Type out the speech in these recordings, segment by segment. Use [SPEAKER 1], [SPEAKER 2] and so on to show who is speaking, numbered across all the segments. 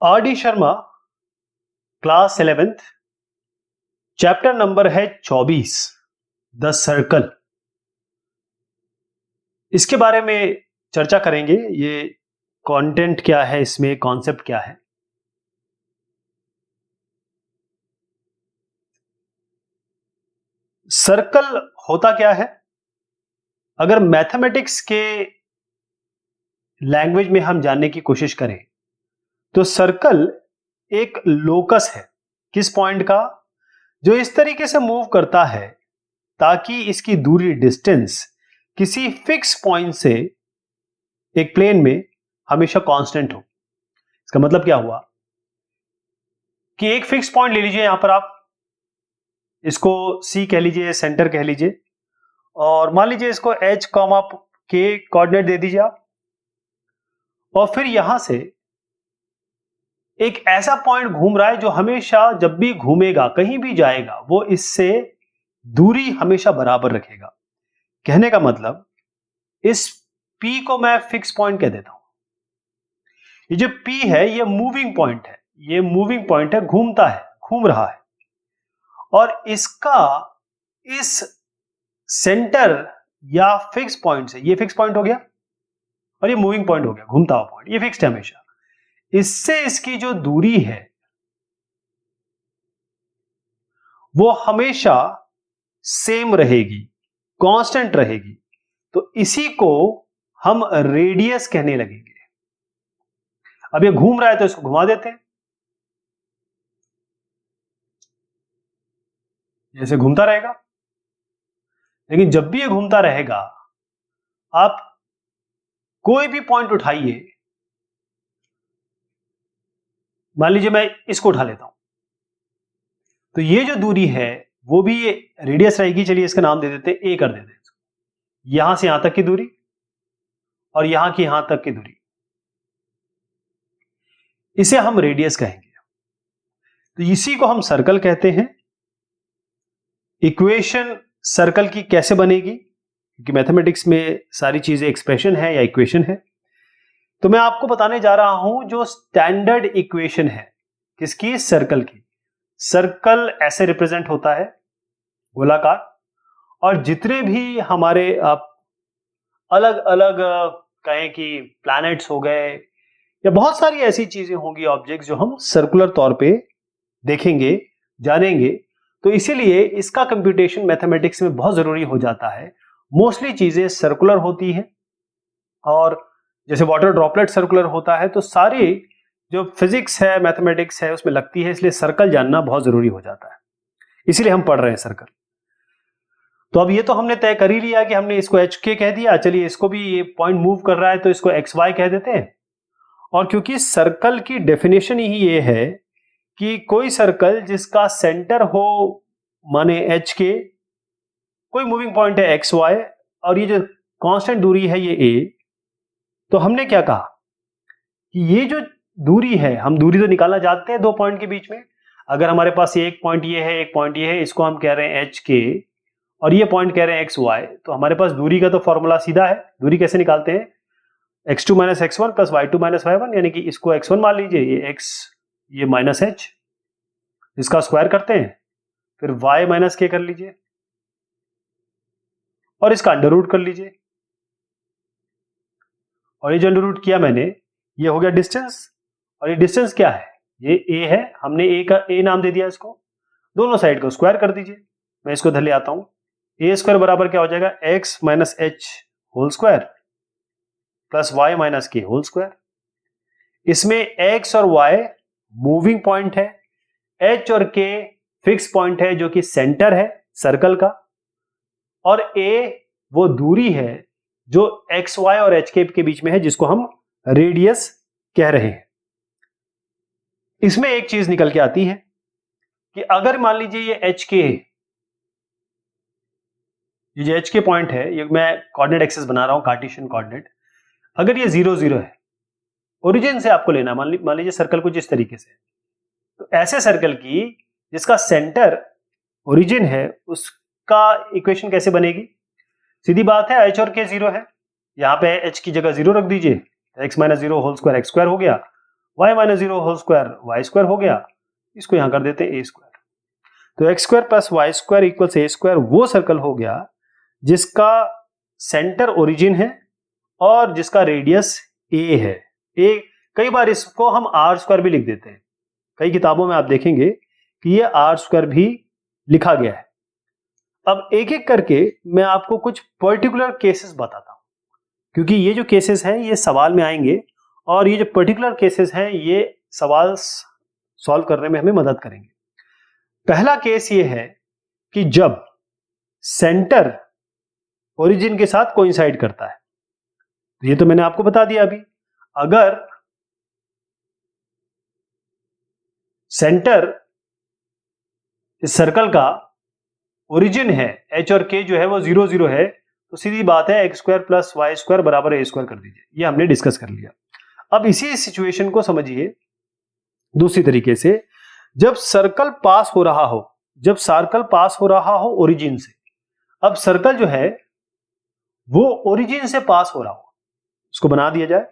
[SPEAKER 1] R D Sharma, class 11th, chapter number है 24, the circle. इसके बारे में चर्चा करेंगे। ये कंटेंट क्या है, इसमें कॉन्सेप्ट क्या है। सर्कल होता क्या है? अगर मैथमेटिक्स के लैंग्वेज में हम जानने की कोशिश करें तो सर्कल एक लोकस है। किस पॉइंट का? जो इस तरीके से मूव करता है ताकि इसकी दूरी, डिस्टेंस, किसी फिक्स पॉइंट से एक प्लेन में हमेशा कांस्टेंट हो। इसका मतलब क्या हुआ कि एक फिक्स पॉइंट ले लीजिए, यहां पर आप इसको सी कह लीजिए, सेंटर कह लीजिए, और मान लीजिए इसको एच कॉमा के कोऑर्डिनेट दे दीजिए आप। और फिर यहां से एक ऐसा पॉइंट घूम रहा है जो हमेशा जब भी घूमेगा, कहीं भी जाएगा, वो इससे दूरी हमेशा बराबर रखेगा। कहने का मतलब, इस P को मैं फिक्स पॉइंट कह देता हूं। ये जो P है ये मूविंग पॉइंट है, ये मूविंग पॉइंट है, घूमता है, घूम रहा है। और इसका इस सेंटर या फिक्स पॉइंट से, ये फिक्स पॉइंट हो गया और ये मूविंग पॉइंट हो गया, घूमता हुआ पॉइंट, ये फिक्स्ड है हमेशा। इससे इसकी जो दूरी है वो हमेशा सेम रहेगी, कांस्टेंट रहेगी। तो इसी को हम रेडियस कहने लगेंगे। अब ये घूम रहा है तो इसको घुमा देते हैं, जैसे घूमता रहेगा। लेकिन जब भी ये घूमता रहेगा, आप कोई भी पॉइंट उठाइए, मान लीजिए मैं इसको उठा लेता हूं, तो ये जो दूरी है वो भी ये रेडियस रहेगी। चलिए इसका नाम दे देते हैं, ए कर देते हैं। यहां से यहां तक की दूरी और यहां की यहां तक की दूरी, इसे हम रेडियस कहेंगे। तो इसी को हम सर्कल कहते हैं। इक्वेशन सर्कल की कैसे बनेगी, क्योंकि मैथमेटिक्स में सारी चीजें एक्सप्रेशन है या इक्वेशन है, तो मैं आपको बताने जा रहा हूं जो स्टैंडर्ड इक्वेशन है। किसकी? सर्कल की। सर्कल ऐसे रिप्रेजेंट होता है, गोलाकार। और जितने भी हमारे आप अलग अलग कहें कि प्लैनेट्स हो गए या बहुत सारी ऐसी चीजें होंगी, ऑब्जेक्ट्स, जो हम सर्कुलर तौर पे देखेंगे, जानेंगे। तो इसीलिए इसका कंप्यूटेशन मैथमेटिक्स में बहुत जरूरी हो जाता है। मोस्टली चीजें सर्कुलर होती हैं, और जैसे वाटर ड्रॉपलेट सर्कुलर होता है, तो सारी जो फिजिक्स है, मैथमेटिक्स है, उसमें लगती है। इसलिए सर्कल जानना बहुत जरूरी हो जाता है, इसीलिए हम पढ़ रहे हैं सर्कल। तो अब ये तो हमने तय कर ही लिया कि हमने इसको एच के कह दिया। चलिए इसको भी, ये पॉइंट मूव कर रहा है तो इसको एक्स वाई कह देते हैं। और क्योंकि सर्कल की डेफिनेशन ही ये है कि कोई सर्कल जिसका सेंटर हो, माने एच के, कोई मूविंग पॉइंट है एक्स वाई, और ये जो कांस्टेंट दूरी है ये ए, तो हमने क्या कहा कि ये जो दूरी है, हम दूरी तो निकालना चाहते हैं दो पॉइंट के बीच में। अगर हमारे पास एक पॉइंट ये है, एक पॉइंट ये है, इसको हम कह रहे हैं एच के, और ये पॉइंट कह रहे हैं एक्स वाई, तो हमारे पास दूरी का तो फॉर्मूला सीधा है। दूरी कैसे निकालते हैं? x2 minus x one plus y2 minus y1, यानी कि इसको x1 मान लीजिए, ये x, ये माइनस h, इसका स्क्वायर करते हैं, फिर y माइनस के कर लीजिए और इसका अंडर रूट कर लीजिए। और ये जो अंडर रूट किया मैंने, ये हो गया डिस्टेंस। और ये डिस्टेंस क्या है? ये a है, हमने a का a नाम दे दिया इसको। दोनों साइड को स्क्वायर कर दीजिए। मैं इसको इधर ले आता हूं। a स्क्वायर बराबर क्या हो जाएगा? x minus h whole square plus y minus के होल स्क्वायर। इसमें x और y मूविंग पॉइंट है, h और k फिक्स पॉइंट है जो कि सेंटर है सर्कल का, और a वो दूरी है जो एक्स वाई और एच के बीच में है, जिसको हम रेडियस कह रहे हैं। इसमें एक चीज निकल के आती है कि अगर मान लीजिए ये एच के, ये जो एच के पॉइंट है, ये मैं कोऑर्डिनेट एक्सिस बना रहा हूं, कार्टेशियन कोऑर्डिनेट। अगर ये 0 0 है, ओरिजिन से आपको लेना, मान लीजिए सर्कल कुछ इस तरीके से, तो ऐसे सर्कल की जिसका सेंटर ओरिजिन है, उसका इक्वेशन कैसे बनेगी? सीधी बात है, एच और के 0 है, यहां पे एच की जगह 0 रख दीजिए, X minus 0 whole square X square हो गया, y minus 0 whole square Y square हो गया, इसको यहां कर देते हैं ए स्क्वायर। तो X square plus Y square equals ए स्क्वायर वो सर्कल हो गया जिसका सेंटर ओरिजिन है और जिसका रेडियस ए है। ए कई बार इसको हम आर स्क्वायर भी लिख देते हैं, कई किताबों में आप देखेंगे कि ये आर स्क्वायर भी लिखा गया है। अब एक एक करके मैं आपको कुछ पर्टिकुलर केसेस बताता हूं, क्योंकि ये जो केसेस हैं ये सवाल में आएंगे और ये जो पर्टिकुलर केसेस हैं ये सवाल सॉल्व करने में हमें मदद करेंगे। पहला केस ये है कि जब सेंटर ओरिजिन के साथ कोइंसाइड करता है, तो ये तो मैंने आपको बता दिया अभी। अगर सेंटर इस सर्कल का ओरिजिन है एच और के जो है वो 0 0 है, तो सीधी बात है x square plus Y square बराबर ए स्क्वायर कर दीजिए, ये हमने डिस्कस कर लिया। अब इसी सिचुएशन को समझिए दूसरी तरीके से, जब सर्कल पास हो रहा हो, जब सर्कल पास हो रहा हो ओरिजिन से, अब सर्कल जो है वो ओरिजिन से पास हो रहा हो, उसको बना दिया जाए।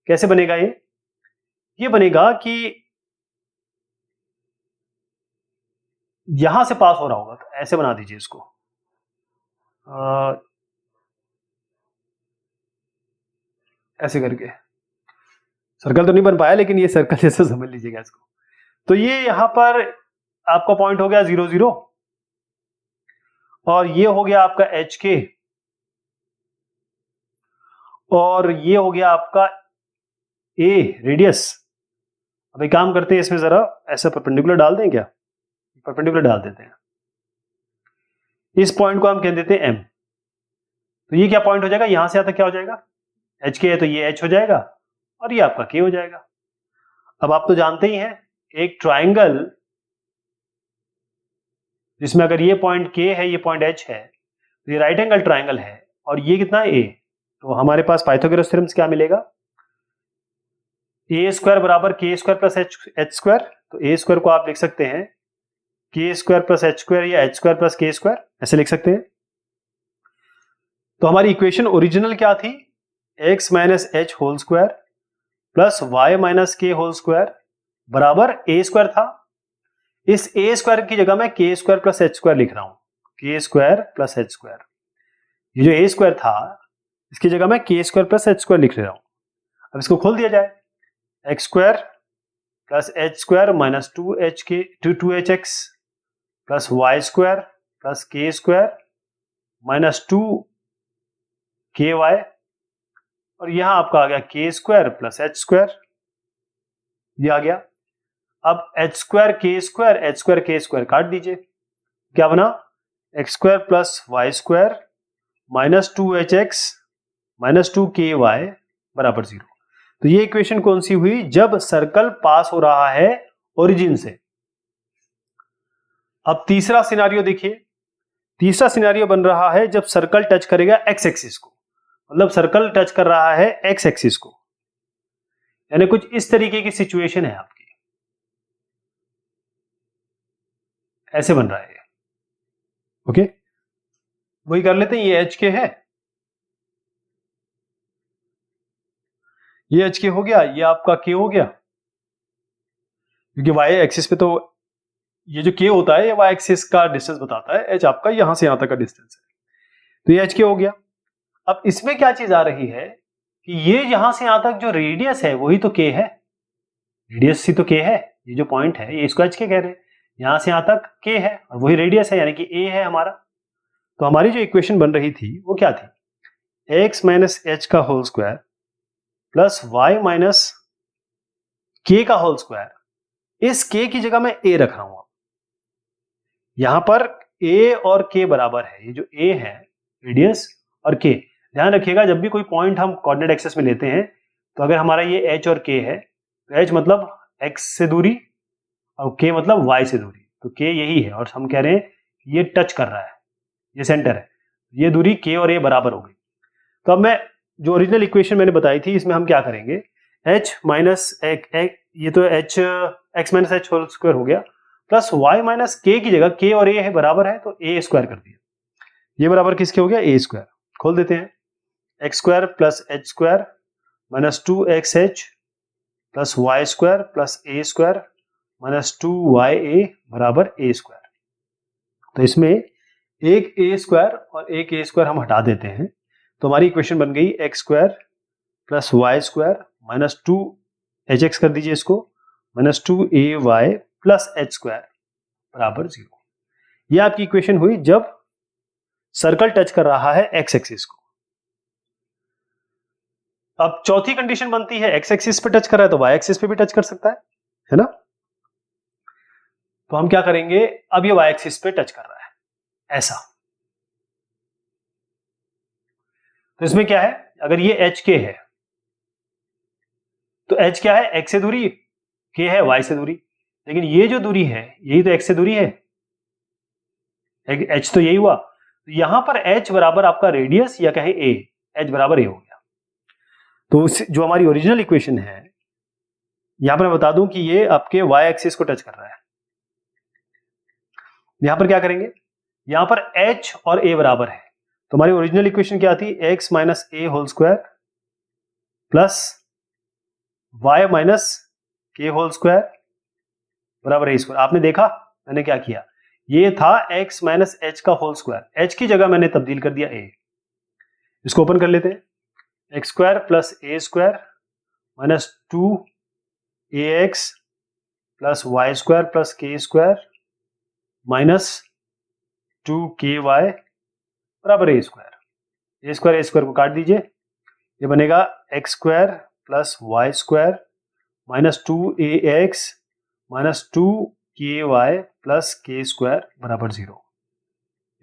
[SPEAKER 1] कैसे बनेगा ये बनेगा कि यहां से पास हो रहा होगा, तो ऐसे बना दीजिए इसको। ऐसे करके सर्कल तो नहीं बन पाया, लेकिन ये सर्कल जैसे समझ लीजिएगा इसको। तो ये यहां पर आपका पॉइंट हो गया 0 0 और ये हो गया आपका एच के और ये हो गया आपका ए रेडियस। अब एक काम करते हैं, इसमें जरा ऐसा परपेंडिकुलर डाल दें क्या? परपेंडिकुलर डाल देते हैं। इस पॉइंट को हम कह देते हैं एम। तो ये क्या पॉइंट हो जाएगा, यहां से यहां तक क्या हो जाएगा, एच के है तो ये एच हो जाएगा और ये आपका के हो जाएगा। अब आप तो जानते ही हैं एक ट्राइंगल जिसमें अगर ये पॉइंट के है ये पॉइंट एच है, तो ये राइट एंगल ट्राइंगल है और ये कितना ए, तो हमारे पास पाइथागोरस थ्योरम से क्या मिलेगा, ए स्क्वायर बराबर के स्क्वायर प्लस एच स्क्वायर। तो ए स्क्वायर को आप लिख सकते हैं के स्क्वायर प्लस एच स्क्वायर या H square plus K square, ऐसे लिख सकते हैं। तो हमारी इक्वेशन ओरिजिनल क्या थी, x minus h whole square plus Y minus के होल स्क्वायर बराबर ए स्क्वायर था। इस ए स्क्वायर की जगह मैं के स्क्वायर प्लस एच स्क्वायर लिख रहा हूं, के स्क्वायर प्लस एच स्क्वायर। ये जो ए स्क्वायर था इसकी जगह मैं के स्क्वायर प्लस एच स्क्वायर लिख रहा हूं। अब इसको खोल दिया जाए, X square plus H square minus two H X plus Y square plus K square minus 2 K Y और यहां आपका आ गया के स्क्वायर प्लस एच स्क्वायर, ये आ गया। अब एच स्क्वायर के स्क्वायर काट दीजिए, क्या बना, x square plus Y square minus 2hx minus 2ky बराबर 0। तो ये इक्वेशन कौन सी हुई, जब सर्कल पास हो रहा है ओरिजिन से। अब तीसरा सिनारियो देखिए, तीसरा सिनारियो बन रहा है जब सर्कल टच करेगा एक्स एक्सिस को, मतलब सर्कल टच कर रहा है एक्स एक्सिस को, यानी कुछ इस तरीके की सिचुएशन है आपकी, ऐसे बन रहा है ये। ओके, वही कर लेते हैं, ये एच के है, ये एच के हो गया, ये आपका के हो गया, क्योंकि वाई एक्सिस पे तो ये जो के होता है ये वाई एक्सिस का डिस्टेंस बताता है, एच आपका यहां से यहां तक का डिस्टेंस है, तो ये एच के हो गया। अब इसमें क्या चीज आ रही है कि ये यहां से यहां तक जो रेडियस है वही तो के है, रेडियस ही तो के है, ये जो पॉइंट है ये इसको एच के कह रहे हैं, यहां से यहां तक के है और वही रेडियस है यानी कि ए है हमारा। तो हमारी जो इक्वेशन बन रही थी वो क्या थी, एक्स माइनस एच का whole square plus Y minus k का होल स्क्वायर, इस के की जगह मैं ए रख रहा हूं। यहां पर ए और के बराबर है, ये जो ए है रेडियस और के, ध्यान रखिएगा जब भी कोई पॉइंट हम कोऑर्डिनेट एक्सिस में लेते हैं तो अगर हमारा ये एच और के है तो एच मतलब एक्स से दूरी और के मतलब वाई से दूरी, तो के यही है और हम कह रहे हैं ये टच कर रहा है, ये सेंटर है, ये दूरी के और ए बराबर हो गई। तो अब मैं जो ओरिजिनल इक्वेशन मैंने बताई थी इसमें हम क्या करेंगे, एच माइनस ये तो h x minus h whole square हो गया प्लस वाई माइनस के की जगह के और ए है बराबर है तो ए स्क्वायर कर दिया, ये बराबर किसके हो गया, ए स्क्वायर। खोल देते हैं, X square plus H square minus 2xh plus Y square plus A square minus 2ya बराबर ए स्क्वायर। तो इसमें एक ए स्क्वायर और एक ए स्क्वायर हम हटा देते हैं, तो हमारी इक्वेशन बन गई x square plus Y square minus 2hx कर दीजिए इसको, minus 2ay plus H square बराबर 0। यह आपकी इक्वेशन हुई जब सर्कल टच कर रहा है एक्स एक्सिस को। अब चौथी कंडीशन बनती है, एक्स एक्सिस पे टच कर रहा है तो वाई एक्सिस पे भी टच कर सकता है ना। तो हम क्या करेंगे, अब ये वाई एक्सिस पे टच कर रहा है ऐसा, तो इसमें क्या है, अगर ये एच के है तो एच क्या है, एक्स से दूरी, के है वाई से दूरी, लेकिन ये जो दूरी है यही तो एक्स से दूरी है, एच तो यही हुआ। तो यहां पर एच बराबर आपका रेडियस या कहें ए, एच बराबर ए हो गया। तो जो हमारी ओरिजिनल इक्वेशन है, यहां पर मैं बता दूं कि ये आपके वाई एक्सिस को टच कर रहा है। यहां पर क्या करेंगे, यहां पर एच और ए बराबर है, तो हमारी ओरिजिनल इक्वेशन क्या थी, x minus A whole square plus Y minus के होल स्क्वायर बराबर ए स्क्वायर। आपने देखा मैंने क्या किया, ये था x माइनस एच का होल स्क्वायर, h की जगह मैंने तब्दील कर दिया a। इसको ओपन कर लेते हैं, X square plus A square minus 2ax plus Y square plus K square minus 2ky बराबर ए स्क्वायर को काट दीजिए, ये बनेगा X square plus Y square minus 2ax minus 2ky plus K square बराबर 0।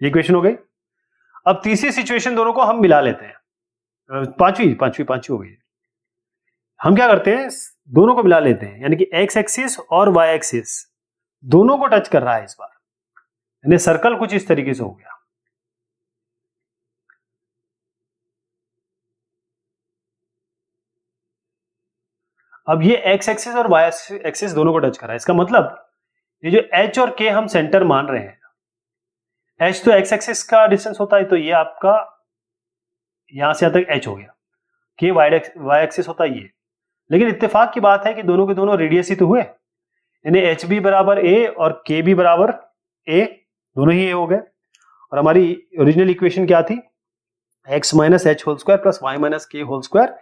[SPEAKER 1] ये इक्वेशन हो गई। अब तीसरी सिचुएशन दोनों को हम मिला लेते हैं, पांचवी हो गई। हम क्या करते हैं, दोनों को मिला लेते हैं, यानी कि एक्स एक्सिस और वाई एक्सिस दोनों को टच कर रहा है इस बार, यानी सर्कल कुछ इस तरीके से हो गया। अब ये एक्स एक्सिस और वाई एक्सिस दोनों को टच कर रहा है, इसका मतलब ये जो एच और के हम सेंटर मान रहे हैं, एच तो एक्स एक्सिस का डिस्टेंस होता है, तो ये आपका यहां से यहां तक एच हो गया, के वाई एक्सिस होता है ये। लेकिन इत्तेफाक की बात है कि दोनों के दोनों रेडियस ही तो हुए, यानी एच भी बराबर ए और के भी बराबर ए, दोनों ही ए हो गए। और हमारी ओरिजिनल इक्वेशन क्या थी, x minus h whole square plus Y minus के होल स्क्वायर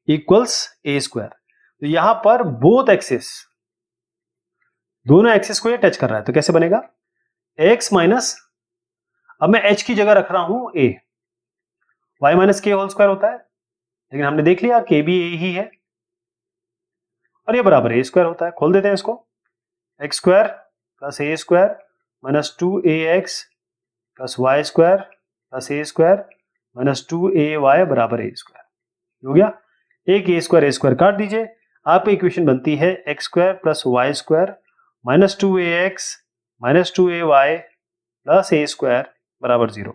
[SPEAKER 1] इक्वल्स ए स्क्वायर। तो यहां पर बोथ एक्सिस, दोनों एक्सिस को ये टच कर रहा है, तो कैसे बनेगा, एक्स माइनस, अब मैं एच की जगह रख रहा हूं ए, वाई माइनस के होल स्क्वायर होता है, लेकिन हमने देख लिया के भी ए ही है, और ये बराबर ए स्क्वायर होता है। खोल देते हैं इसको, X square plus A square minus 2ax plus Y square plus A square minus 2ay बराबर ए स्क्वायर हो गया। एक ए स्क्वायर काट दीजिए, आपकी इक्वेशन बनती है x square plus Y square minus 2ax minus 2ay plus A square बराबर 0।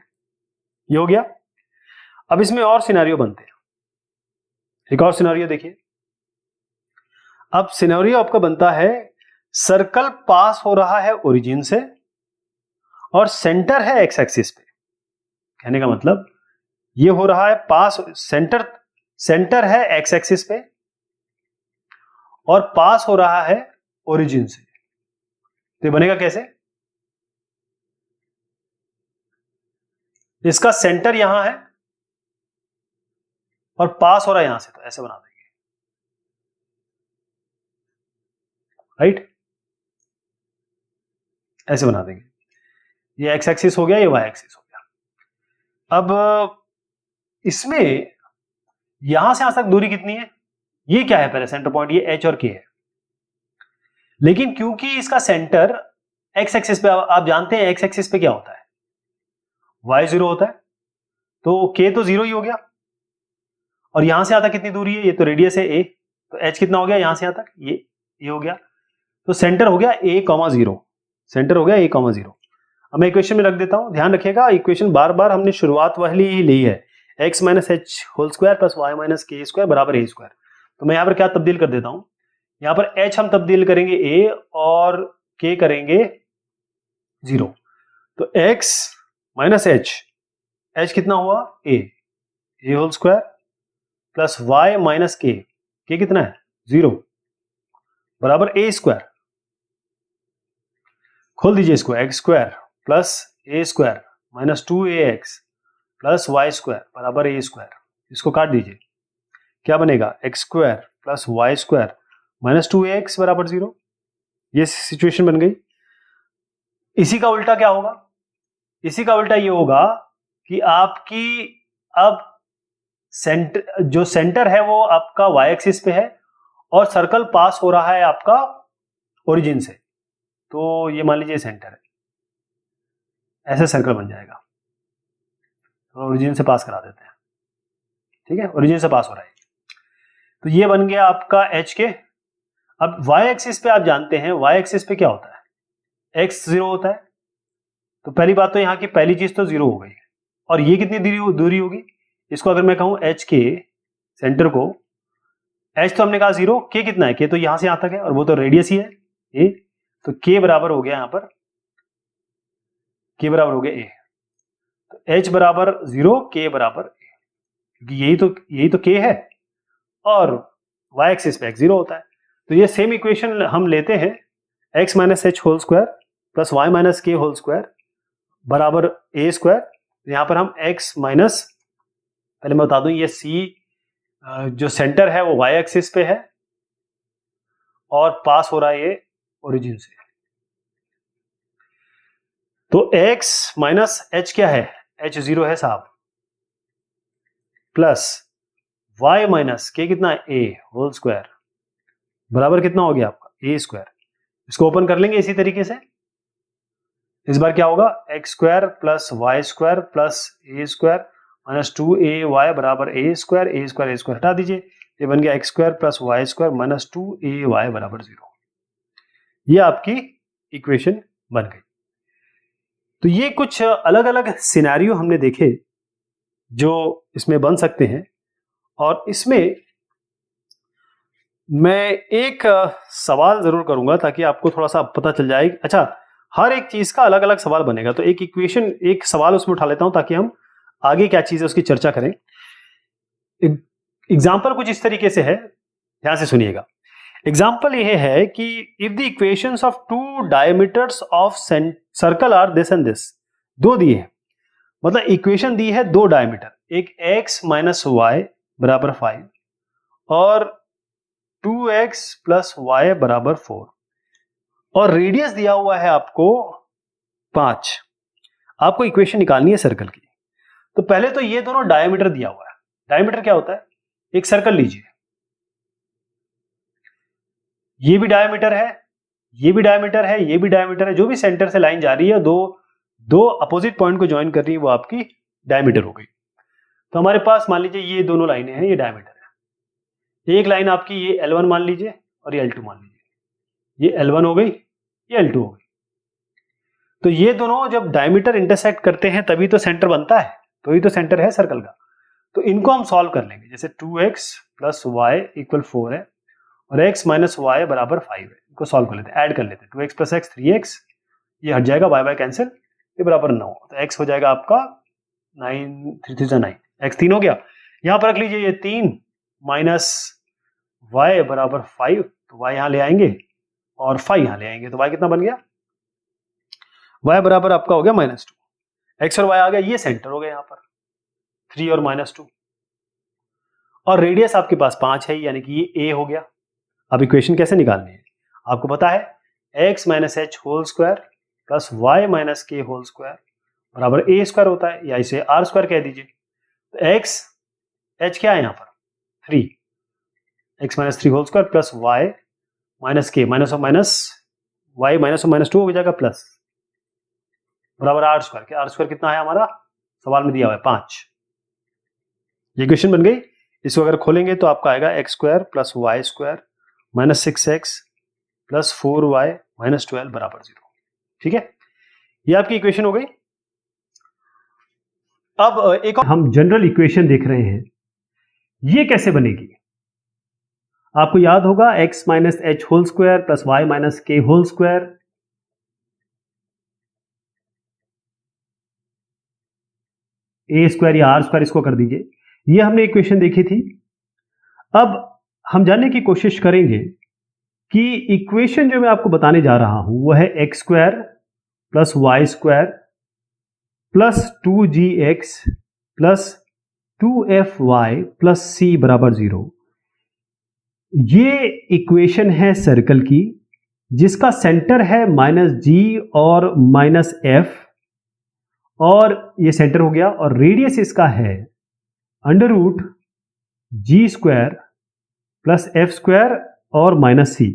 [SPEAKER 1] ये हो गया। अब इसमें और सिनेरियो बनते हैं, एक और सिनेरियो देखिए। अब सिनेरियो आपका बनता है, सर्कल पास हो रहा है ओरिजिन से और सेंटर है एक्स एक्सिस पे, कहने का मतलब ये हो रहा है पास, सेंटर है एक्स एक्सिस पे और पास हो रहा है ओरिजिन से, तो ये बनेगा कैसे, इसका सेंटर यहां है और पास हो रहा है यहां से, तो ऐसे बना देंगे, राइट, ऐसे बना देंगे। ये एक्स एक्सिस हो गया, ये वाई एक्सिस हो गया। अब इसमें यहां से यहां तक दूरी कितनी है, ये क्या है, पहले सेंटर पॉइंट ये एच और के है, लेकिन क्योंकि इसका सेंटर एक्स एक्सिस पे, आप जानते हैं एक्स एक्सिस पे क्या होता है, वाई 0 होता है, तो के तो 0 ही हो गया, और यहां से यहां तक कितनी दूरी है, ये तो रेडियस है ए, तो एच कितना हो गया यहां से यहां तक, ये हो गया, तो सेंटर हो गया a, 0, सेंटर हो गया a, 0। अब मैं इक्वेशन में रख देता हूं, ध्यान रखिएगा इक्वेशन बार बार हमने शुरुआत वाली ही ली है, x minus h whole square plus Y minus k square बराबर ए स्क्वायर। तो मैं यहां पर क्या तब्दील कर देता हूं, यहां पर h हम तब्दील करेंगे a और k करेंगे 0, तो x माइनस एच कितना हुआ a whole square plus Y minus k कितना है 0, बराबर ए स्क्वायर, खोल दीजिए इसको, X square plus A square minus 2ax plus Y square बराबर ए स्क्वायर। इसको काट दीजिए, क्या बनेगा, X square plus Y square minus 2ax बराबर 0। ये सिचुएशन बन गई। इसी का उल्टा क्या होगा, इसी का उल्टा ये होगा कि आपकी अब सेंटर, जो सेंटर है वो आपका वाई एक्सिस पे है और सर्कल पास हो रहा है आपका ओरिजिन से, तो ये मान लीजिए सेंटर है, ऐसे सर्कल बन जाएगा। तो ओरिजिन से पास करा देते हैं, ठीक है, ओरिजिन से पास हो रहा है। तो ये बन गया आपका एच के। अब वाई एक्सिस पे आप जानते हैं, वाई एक्सिस पे क्या होता है, एक्स 0 होता है। तो पहली बात तो यहाँ की पहली चीज तो 0 हो गई। और ये कितनी दूरी होगी, इसको अगर मैं कहूं एच के, सेंटर को, एच तो हमने कहा 0, के कितना है, के तो यहां से यहां तक है और वो तो रेडियस ही है ए, तो के बराबर हो गया यहां पर, के बराबर हो गया ए। तो एच बराबर 0, के बराबर ए, क्योंकि यही तो के है और वाई एक्सिस पे x 0 होता है। तो ये सेम इक्वेशन हम लेते हैं, x minus h whole square plus Y minus के होल स्क्वायर बराबर ए स्क्वायर। यहां पर हम x माइनस, पहले मैं बता दूं, ये c जो सेंटर है वो वाई एक्सिस पे है और पास हो रहा है ये ओरिजिन से। तो x माइनस एच क्या है, h 0 है साहब, प्लस y माइनस के कितना है, a होल स्क्वायर बराबर कितना हो गया आपका, a स्क्वायर। इसको ओपन कर लेंगे इसी तरीके से। इस बार क्या होगा, X square plus Y square plus A square minus 2ay बराबर ए स्क्वायर हटा दीजिए, ये बन गया X square plus Y square minus 2ay बराबर 0। ये आपकी इक्वेशन बन गई। तो ये कुछ अलग अलग सिनेरियो हमने देखे जो इसमें बन सकते हैं, और इसमें मैं एक सवाल जरूर करूंगा ताकि आपको थोड़ा सा पता चल जाए। अच्छा, हर एक चीज का अलग अलग सवाल बनेगा, तो एक इक्वेशन, एक सवाल उसमें उठा लेता हूं ताकि हम आगे क्या चीज है उसकी चर्चा करें। एग्जाम्पल कुछ इस तरीके से है, ध्यान से सुनिएगा। एग्जाम्पल यह है कि if the equations of two diameters of circle are this and this, दो दिए हैं, मतलब इक्वेशन दी है दो डायमीटर, एक x माइनस वाई बराबर 5 और 2x प्लस वाई बराबर 4, और रेडियस दिया हुआ है आपको 5। आपको इक्वेशन निकालनी है सर्कल की। तो पहले तो ये दोनों डायमीटर दिया हुआ है। डायमीटर क्या होता है, एक सर्कल लीजिए, ये भी डायमीटर है, ये भी डायमीटर है, ये भी डायमीटर है, जो भी सेंटर से लाइन जा रही है, दो अपोजिट पॉइंट को ज्वाइन कर रही है, वो आपकी डायमीटर हो गई। तो हमारे पास मान लीजिए ये दोनों लाइनें हैं, ये डायमीटर है। एक लाइन आपकी ये L1 मान लीजिए और ये L2 मान लीजिए, ये L1 हो गई, ये L2 हो गई। तो ये दोनों जब डायमीटर इंटरसेक्ट करते हैं तभी तो सेंटर बनता है, तो ये तो सेंटर है सर्कल का। तो इनको हम सॉल्व कर लेंगे, जैसे 2x प्लस वाई इक्वल 4 है और x माइनस वाई बराबर 5 है। इनको सॉल्व कर लेते हैं, ऐड कर लेते हैं, 2x प्लस एक्स 3x, ये हट जाएगा, y कैंसिल, ये बराबर 9, तो x हो जाएगा आपका 9, 3 3 9, x 3 हो गया। यहां पर रख लीजिए ये 3 माइनस y बराबर 5, तो y यहां ले आएंगे और 5 यहां ले आएंगे, तो y कितना बन गया, y बराबर आपका हो गया -2। x और y आ गया, ये सेंटर हो गया यहां पर 3 और -2, और रेडियस आपके पास 5 है, यानी कि ये a हो गया। अब इक्वेशन कैसे निकालनी है, आपको पता है x minus h whole square plus Y minus के होल स्क्वायर बराबर a स्क्वायर होता है, या इसे r स्क्वायर कह दीजिए। तो x, h क्या है यहां पर 3, x minus 3 whole square plus Y minus k, minus और माइनस वाई माइनस और -2 हो जाएगा, प्लस बराबर r स्क्वायर के, r स्क्वायर कितना है हमारा सवाल में दिया हुआ है 5। ये इक्वेशन बन गई। इसको अगर खोलेंगे तो आपका आएगा x square plus Y square minus 6x plus 4y minus 12 बराबर 0। ठीक है, ये आपकी इक्वेशन हो गई। अब एक और हम जनरल इक्वेशन देख रहे हैं, ये कैसे बनेगी। आपको याद होगा x minus h whole square plus Y minus के होल स्क्वायर, ए स्क्वायर या आर स्क्वायर, इसको कर दीजिए। ये हमने इक्वेशन देखी थी। अब हम जानने की कोशिश करेंगे कि इक्वेशन जो मैं आपको बताने जा रहा हूं वो है x square plus Y square plus 2gx plus 2fy plus c बराबर 0। ये इक्वेशन है सर्कल की जिसका सेंटर है -g और -f, और ये सेंटर हो गया, और रेडियस इसका है √g² प्लस f² और -c।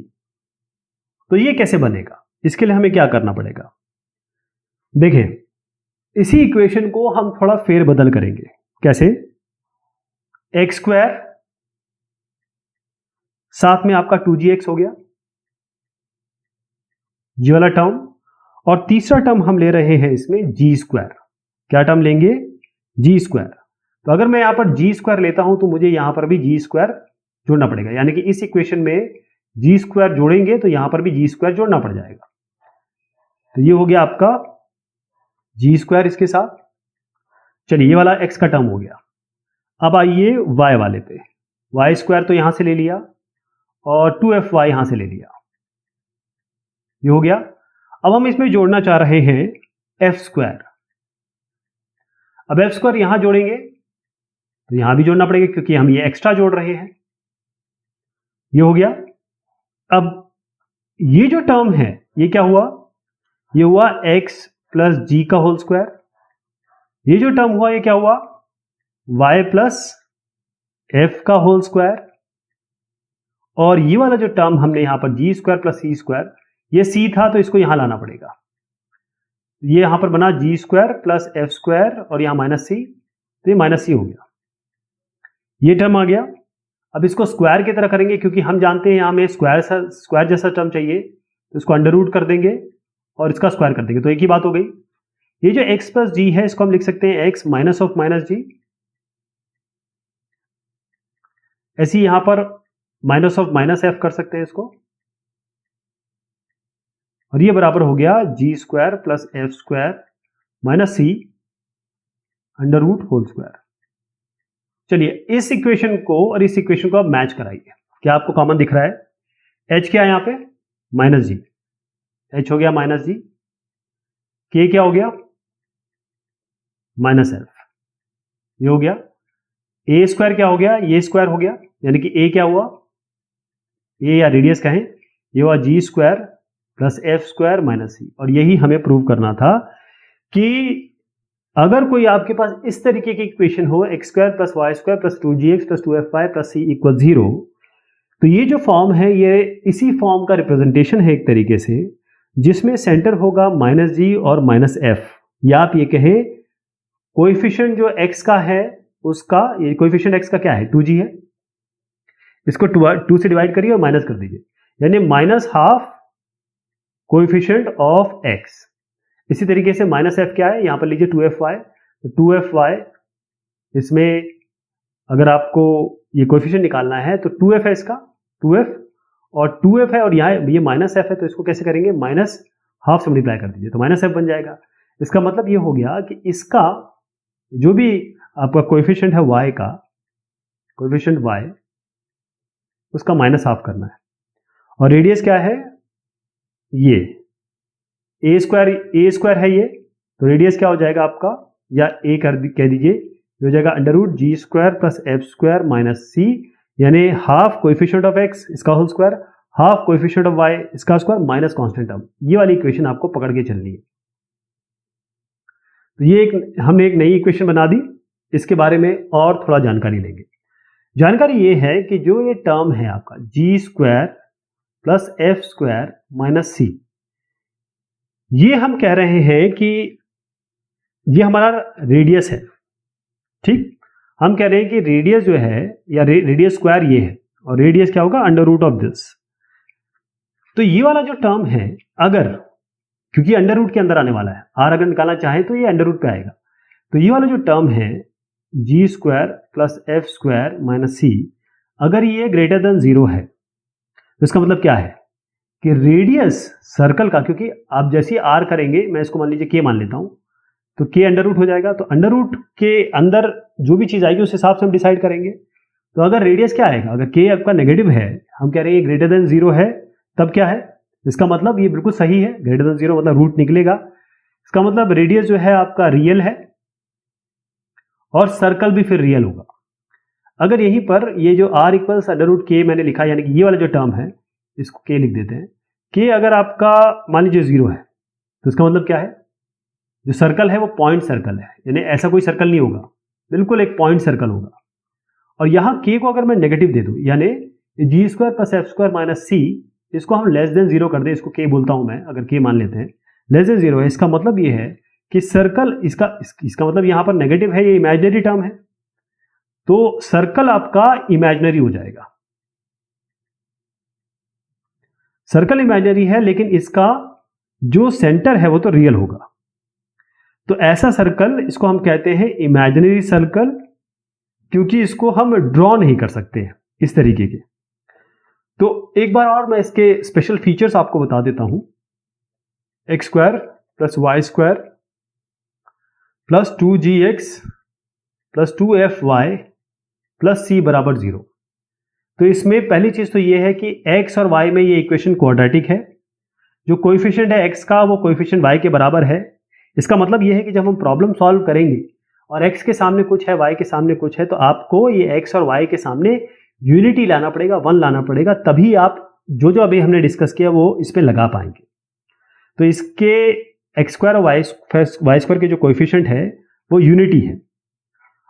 [SPEAKER 1] तो ये कैसे बनेगा, इसके लिए हमें क्या करना पड़ेगा? देखें, इसी इक्वेशन को हम थोड़ा फेरबदल करेंगे। कैसे? x² साथ में आपका 2gx हो गया, ये वाला टर्म, और तीसरा टर्म हम ले रहे हैं इसमें g²। क्या टर्म लेंगे? g²। तो अगर मैं यहां पर g² लेता हूं तो मुझे यहां पर भी g² जोड़ना पड़ेगा, यानी कि इस इक्वेशन में g² जोड़ेंगे तो यहां पर भी g² जोड़ना पड़ जाएगा। तो ये हो गया आपका g² इसके साथ। चलिए, ये वाला x का टर्म हो गया। अब आइए y वाले पे। y² तो यहां से ले लिया और 2fy यहां से ले लिया, ये हो गया। अब हम इसमें जोड़ना चाह रहे हैं f²। अब f² यहां जोड़ेंगे तो यहां भी जोड़ना पड़ेगा क्योंकि हम ये एक्स्ट्रा जोड़ रहे हैं, ये हो गया। अब ये जो टर्म है ये क्या हुआ? ये हुआ x प्लस जी का होल स्क्वायर। ये जो टर्म हुआ ये क्या हुआ? y प्लस f का होल स्क्वायर। और ये वाला जो टर्म हमने यहां पर g² प्लस c², ये c था तो इसको यहां लाना पड़ेगा। ये यहां पर बना g² प्लस f² और यहां -c, तो ये -c हो गया। ये टर्म आ गया। अब इसको स्क्वायर की तरह करेंगे क्योंकि हम जानते हैं यहां में स्क्वायर जैसा टर्म चाहिए, तो इसको अंडर रूट कर देंगे और इसका स्क्वायर कर देंगे, तो एक ही बात हो गई। ये जो x प्लस जी है इसको हम लिख सकते हैं x माइनस ऑफ माइनस जी। ऐसे ही यहां पर माइनस ऑफ माइनस एफ कर सकते हैं इसको, और ये बराबर हो गया g² plus f² minus c under root whole square. चलिए, इस इक्वेशन को और इस इक्वेशन को आप मैच कराइए। क्या आपको कॉमन दिख रहा है? h क्या है यहां पे? -g। h हो गया -g, k क्या हो गया? -f, ये हो गया। a² क्या हो गया? ये स्क्वायर हो गया, यानी कि a क्या हुआ? a या रेडियस कहें, ये हुआ g² plus f² minus c। और यही हमें प्रूव करना था कि अगर कोई आपके पास इस तरीके की इक्वेशन हो x² plus y² plus 2gx plus 2fy plus c equal 0, तो ये जो फॉर्म है ये इसी फॉर्म का रिप्रेजेंटेशन है एक तरीके से, जिसमें सेंटर होगा -g और -f, या आप ये कहें कोएफिशिएंट जो x का है उसका, ये कोएफिशिएंट x का क्या है? 2g है। इसको 2 से डिवाइड करिए और माइनस कर दीजिए, यानी -½ कोएफिशिएंट ऑफ x। इसी तरीके से -f क्या है? यहां पर लीजिए 2fy, तो 2fy इसमें अगर आपको ये कोएफिशिएंट निकालना है तो 2f है इसका, 2f और 2f है, और यहाँ ये -f है, तो इसको कैसे करेंगे? -½ से मल्टीप्लाई कर दीजिए तो -f बन जाएगा। इसका मतलब ये हो गया कि इसका जो भी आपका कोएफिशिएंट है y का, कोएफिशिएंट y, उसका -½ करना है। और रेडियस क्या है? ये a² है ये, तो रेडियस क्या हो जाएगा आपका, या a कह दीजिए, ये हो जाएगा √g² plus f² minus c, यानी ½ कोएफिशिएंट ऑफ x इसका whole square, ½ coefficient of y इसका स्क्वायर माइनस कांस्टेंट टर्म। ये वाली इक्वेशन आपको पकड़ के चलनी है। तो ये हमने एक नई इक्वेशन बना दी। इसके बारे में और थोड़ा जानकारी लेंगे। जानकारी ये है कि जो ये टर्म है आपका g² plus f² minus c, ये हम कह रहे हैं कि ये हमारा रेडियस है। ठीक, हम कह रहे हैं कि रेडियस जो है, या रेडियस स्क्वायर ये है, और रेडियस क्या होगा? Under root of this. तो ये वाला जो टर्म है, अगर, क्योंकि अंडर रूट के अंदर आने वाला है, r अगर निकालना चाहे तो ये अंडर रूट पे आएगा, तो ये वाला जो टर्म है g² plus f² minus c, अगर ये ग्रेटर देन 0 है तो इसका मतलब क्या है कि रेडियस सर्कल का, क्योंकि आप जैसे ही r करेंगे, मैं इसको मान लीजिए k मान लेता हूं, तो k अंडर रूट हो जाएगा, तो अंडर रूट के अंदर जो भी चीज आएगी उस हिसाब से हम डिसाइड करेंगे। तो अगर रेडियस क्या आएगा, अगर k आपका नेगेटिव है, हम कह रहे हैं ग्रेटर देन 0 है, तब क्या है, इसका मतलब ये बिल्कुल सही है, ग्रेटर देन 0 मतलब रूट निकलेगा, इसका मतलब रेडियस जो है आपका रियल है और सर्कल भी फिर रियल होगा। अगर यहीं पर ये जो r इक्वल्स अंडर रूट के मैंने लिखा, यानी कि ये वाला जो टर्म है इसको k लिख देते हैं, k अगर आपका मान लीजिए 0 है तो इसका मतलब क्या है, जो सर्कल है वो पॉइंट सर्कल है, यानी ऐसा कोई सर्कल नहीं होगा, बिल्कुल एक पॉइंट सर्कल होगा। और यहाँ k को अगर मैं नेगेटिव दे दूं, यानी G square plus F square minus C, इसको हम लेस देन 0 कर दें, इसको k बोलता हूं मैं, अगर k मान लेते हैं लेस देन 0 है, इसका मतलब ये है कि सर्कल इसका मतलब यहां पर नेगेटिव है, ये इमेजिनरी टर्म है, तो सर्कल आपका इमेजिनरी हो जाएगा। सर्कल इमेजिनरी है लेकिन इसका जो सेंटर है वो तो रियल होगा, तो ऐसा सर्कल इसको हम कहते हैं इमेजिनरी सर्कल, क्योंकि इसको हम ड्रॉ नहीं कर सकते हैं इस तरीके के। तो एक बार और मैं इसके स्पेशल फीचर्स आपको बता देता हूं, x square plus Y square plus 2gx plus 2fy plus c बराबर 0। तो इसमें पहली चीज तो ये है कि x और y में ये इक्वेशन क्वाड्रेटिक है, जो कोएफिशिएंट है x का वो कोएफिशिएंट y के बराबर है। इसका मतलब ये है कि जब हम प्रॉब्लम सॉल्व करेंगे और x के सामने कुछ है, y के सामने कुछ है, तो आपको ये x और y के सामने यूनिटी लाना पड़ेगा, 1 लाना पड़ेगा, तभी आप जो जो अभी हमने डिस्कस किया वो इस पे लगा पाएंगे। तो इसके एक्स स्क्वायर और वाई स्क्वायर के जो कोएफिशिएंट है वो यूनिटी है।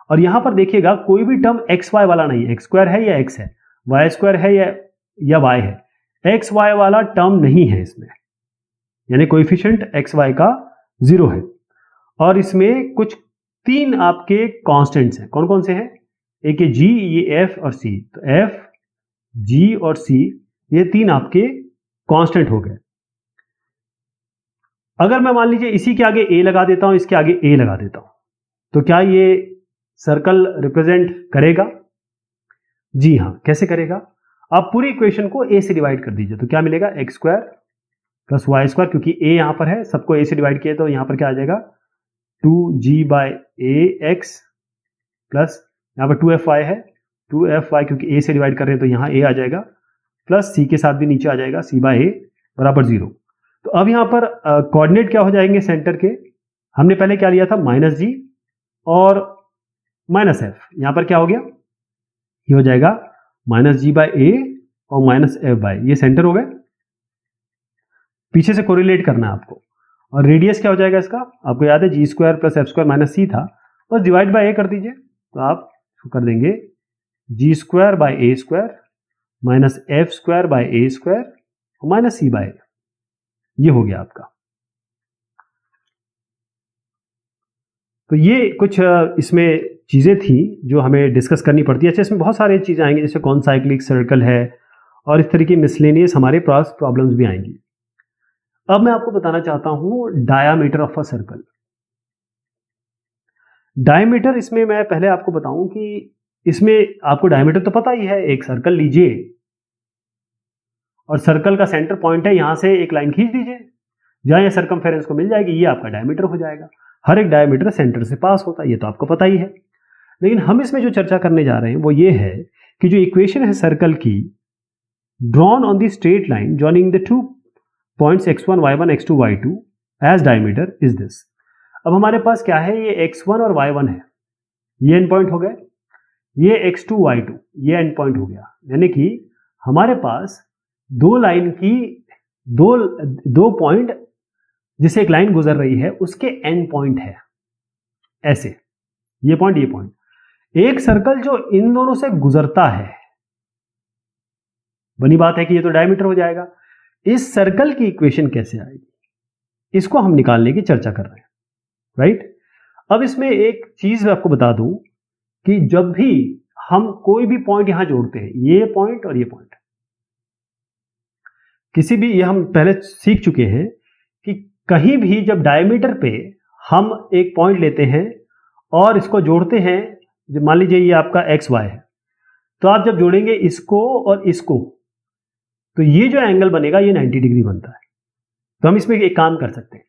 [SPEAKER 1] और यहां पर देखिएगा कोई भी टर्म एक्स वाई वाला नहीं है, एक्स स्क्वायर है या एक्स है, वाई स्क्वायर है या वाई है, एक्स वाई वाला टर्म नहीं है इसमें, यानी कोएफिशिएंट एक्स वाई का 0 है। और इसमें कुछ 3 आपके कांस्टेंट्स हैं, कौन कौन से हैं, एक है जी, ये एफ और सी, तो एफ जी और सी ये 3 आपके कांस्टेंट हो गए। अगर मैं मान लीजिए इसी के आगे ए लगा देता हूं, इसके आगे ए लगा देता हूं, तो क्या ये सर्कल रिप्रेजेंट करेगा? जी हाँ, कैसे करेगा? आप पूरी इक्वेशन को ए से डिवाइड कर दीजिए, तो क्या मिलेगा, x square plus Y square, क्योंकि ए यहां पर है, सबको ए से डिवाइड किया तो यहां पर क्या आ जाएगा 2g बाय ए एक्स प्लस यहां पर 2fy है, 2fy क्योंकि a से डिवाइड कर रहे हैं तो यहां a आ जाएगा, प्लस c के साथ भी नीचे आ जाएगा c बाय a बराबर 0। तो अब यहां पर कोऑर्डिनेट क्या हो जाएंगे सेंटर के, हमने पहले क्या लिया था माइनस जी और माइनस एफ, यहां पर क्या हो गया, ये हो जाएगा माइनस जी बाय ए और माइनस एफ बाय, ये सेंटर हो गए। पीछे से कोरिलेट करना है आपको। और रेडियस क्या हो जाएगा इसका, आपको याद है G square plus F square minus C था, बस डिवाइड बाय ए कर दीजिए, तो आप कर देंगे G square by A square minus F square by A square और माइनस सी बाय, ये हो गया आपका। तो ये कुछ इसमें चीजें थी जो हमें डिस्कस करनी पड़ती है। अच्छा, इसमें बहुत सारी चीजें आएंगी, जैसे कौन साइक्लिक सर्कल है और इस तरीके मिसलेनियस हमारे पास प्रॉब्लम्स भी आएंगी। अब मैं आपको बताना चाहता हूं diameter of a circle. Diameter, इसमें मैं पहले आपको बताऊं कि इसमें आपको डायमीटर तो पता ही है, एक सर्कल लीजिए और सर्कल का सेंटर पॉइंट है, यहां से एक लाइन खींच दीजिए, जहां ये सर्कमफेरेंस को मिल जाएगी, ये आपका डायमीटर हो जाएगा। हर एक डायमीटर सेंटर से पास होता है, ये तो आपको पता ही है। लेकिन हम इसमें जो चर्चा करने जा रहे हैं वो ये है कि जो इक्वेशन है सर्कल की, drawn on the straight line joining the 2 points x1 y1 x2 y2 as diameter is this. अब हमारे पास क्या है, ये x1 और y1 है, ये एंड पॉइंट हो गए, ये x2 y2 ये एंड पॉइंट हो गया, यानी कि हमारे पास दो लाइन की दो पॉइंट जिसे एक लाइन गुजर रही है उसके एंड पॉइंट है, ऐसे ये पॉइंट ये पॉइंट। एक सर्कल जो इन दोनों से गुजरता है, बनी बात है कि ये तो डायमीटर हो जाएगा। इस सर्कल की इक्वेशन कैसे आएगी, इसको हम निकालने की चर्चा कर रहे हैं, राइट। अब इसमें एक चीज मैं आपको बता दूं कि जब भी हम कोई भी पॉइंट यहां जोड़ते हैं, ये पॉइंट और ये पॉइंट, किसी भी, ये हम पहले सीख चुके हैं कि कहीं भी जब डायमीटर पे हम एक पॉइंट लेते हैं और इसको जोड़ते हैं, जब मान लीजिए ये आपका एक्स वाई है, तो आप जब जोड़ेंगे इसको और इसको, तो ये जो एंगल बनेगा ये 90 डिग्री बनता है। तो हम इसमें एक काम कर सकते हैं,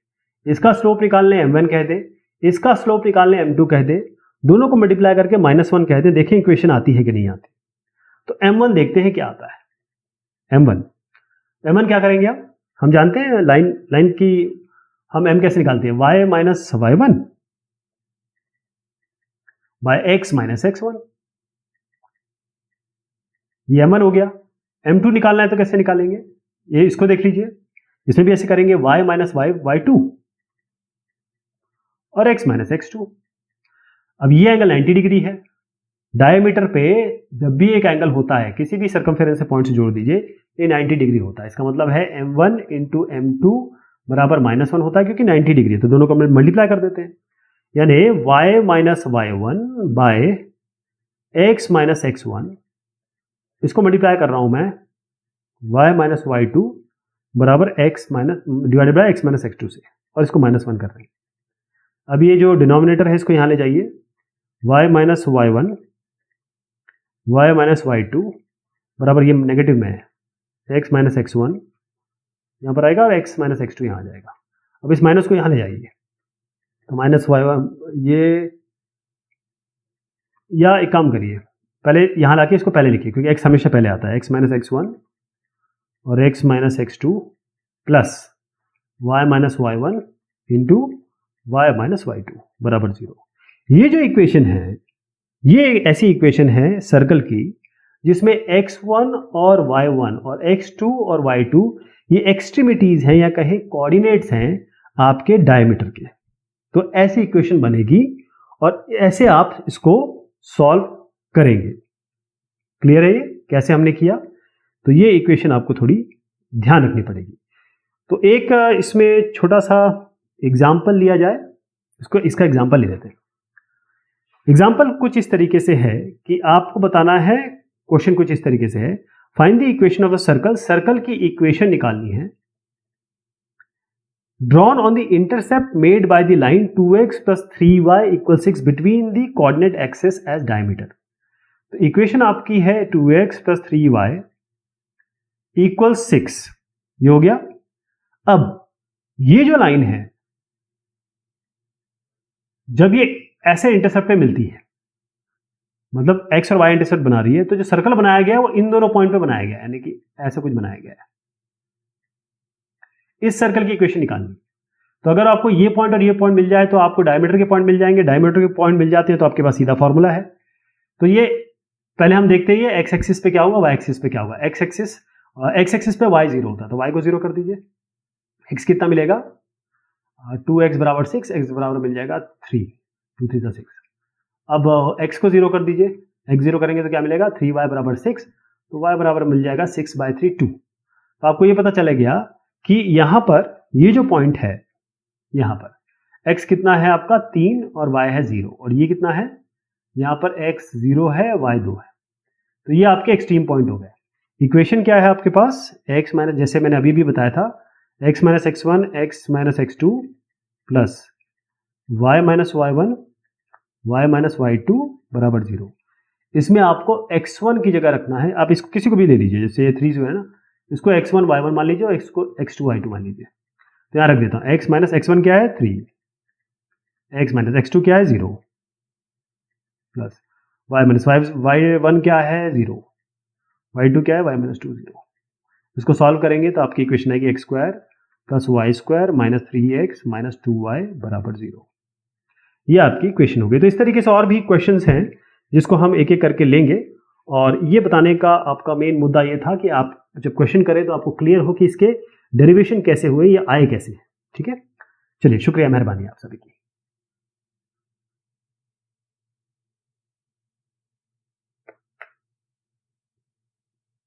[SPEAKER 1] इसका स्लोप निकाल लें m1 कह दें, इसका स्लोप निकाल लें m2 कह दें, दोनों को मल्टीप्लाई करके -1 कह दें, देखें इक्वेशन आती है कि नहीं आती। तो m1 देखते हैं क्या आता है। m1 m1 क्या करेंगे हम जानते हैं लाइन की हम m कैसे निकालते हैं, y minus y1 by x minus x1, ये m1 हो गया। m2 निकालना है तो कैसे निकालेंगे, ये इसको देख लीजिए, इसमें भी ऐसे करेंगे y माइनस y2 और x माइनस x2। अब ये एंगल 90 डिग्री है। डायमीटर पे जब भी एक एंगल होता है किसी भी सर्कमफेरेंस से पॉइंट से जोड़ दीजिए, ये 90 डिग्री होता है। इसका मतलब है m1 इंटू m2 बराबर -1 होता है, क्योंकि 90 डिग्री है तो दोनों को मल्टीप्लाई कर देते हैं, यानी y minus y1 by x minus x1, इसको मल्टीप्लाई कर रहा हूं मैं y माइनस y2 बराबर x minus divided by x minus x2 से, और इसको -1 कर रहे हैं। अब ये जो डिनोमिनेटर है इसको यहां ले जाइए, y minus y1 y minus y2 बराबर, ये नेगेटिव में है, x माइनस x1 यहां पर आएगा और x माइनस x2 यहां आ जाएगा। अब इस माइनस को यहां ले जाइए, तो माइनस y1 ये, या एक काम करिए पहले यहां लाके इसको पहले लिखिए, क्योंकि x हमेशा पहले आता है, x माइनस x1 और x minus x2 plus y minus y1 into y minus y2 बराबर 0। ये जो इक्वेशन है ये ऐसी इक्वेशन है सर्कल की जिसमें x1 और y1 और x2 और y2 ये एक्सट्रीमिटीज हैं या कहें कोऑर्डिनेट्स हैं आपके डायमीटर के। तो ऐसी इक्वेशन बनेगी और ऐसे आप इसको सॉल्व करेंगे। क्लियर है ये कैसे हमने किया? तो ये इक्वेशन आपको थोड़ी ध्यान रखनी पड़ेगी। तो एक इसमें छोटा सा एग्जाम्पल लिया जाए, इसका एग्जाम्पल ले लेते हैं। एग्जाम्पल कुछ इस तरीके से है कि आपको बताना है, क्वेश्चन कुछ इस तरीके से है, find the equation of a circle, circle की इक्वेशन निकालनी है, drawn on the intercept made by the line 2x plus 3y equal 6 between the coordinate axis as diameter. तो इक्वेशन आपकी है 2x प्लस 3y इक्वल 6, ये हो गया। अब ये जो लाइन है जब ये ऐसे इंटरसेप्ट पे मिलती है, मतलब x और y इंटरसेप्ट बना रही है, तो जो सर्कल बनाया गया है वो इन दोनों पॉइंट पे बनाया गया है, यानी कि ऐसा कुछ बनाया गया है। इस सर्कल की इक्वेशन निकालनी, तो अगर आपको ये पॉइंट और ये पॉइंट मिल जाए तो आपको डायमीटर के पॉइंट मिल जाएंगे, डायमीटर के पॉइंट मिल जाते हैं तो आपके पास सीधा फॉर्मूला है। तो ये पहले हम देखते हैं ये x एक्सिस पे क्या होगा, y एक्सिस पे क्या होगा। x एक्सिस पे y 0 होता है तो y को 0 कर दीजिए, x कितना मिलेगा 2x बराबर 6, x बराबर मिल जाएगा 3, 2 3 6। अब x को 0 कर दीजिए, x 0 करेंगे तो क्या मिलेगा 3y बराबर 6, तो y बराबर मिल जाएगा 6/3 2। तो आपको ये पता चला गया कि यहां पर ये जो पॉइंट है, यहां पर x कितना है आपका 3 और y है 0, और ये कितना है, यहां पर x 0 है y 2 है, तो ये आपके एक्सट्रीम पॉइंट हो गए। इक्वेशन क्या है आपके पास, x माइनस, जैसे मैंने अभी भी बताया था, x minus x1 x minus x2 plus y minus y1 y minus y2 बराबर 0। इसमें आपको x1 की जगह रखना है, आप इसको किसी को भी दे दीजिए, जैसे ये 3 जो है ना, इसको x1 y1 मान लीजिए और इसको x2 y2 मान लीजिए। तो यहाँ रख देता हूँ, x माइनस x1 क्या है 3, x माइनस x2 क्या है 0, प्लस y माइनस y1 क्या है 0, y2 क्या है y माइनस 2 0। इसको सॉल्व करेंगे तो आपकी इक्वेशन आएगी x स्क्वायर plus Y square minus 3x minus 2y बराबर 0। ये आपकी इक्वेशन हो गई। तो इस तरीके से और भी क्वेश्चंस हैं जिसको हम एक एक करके लेंगे, और ये बताने का आपका मेन मुद्दा ये था कि आप जब क्वेश्चन करें तो आपको क्लियर हो कि इसके डेरिवेशन कैसे हुए या आए कैसे। ठीक है, चलिए शुक्रिया, मेहरबानी आप सभी की।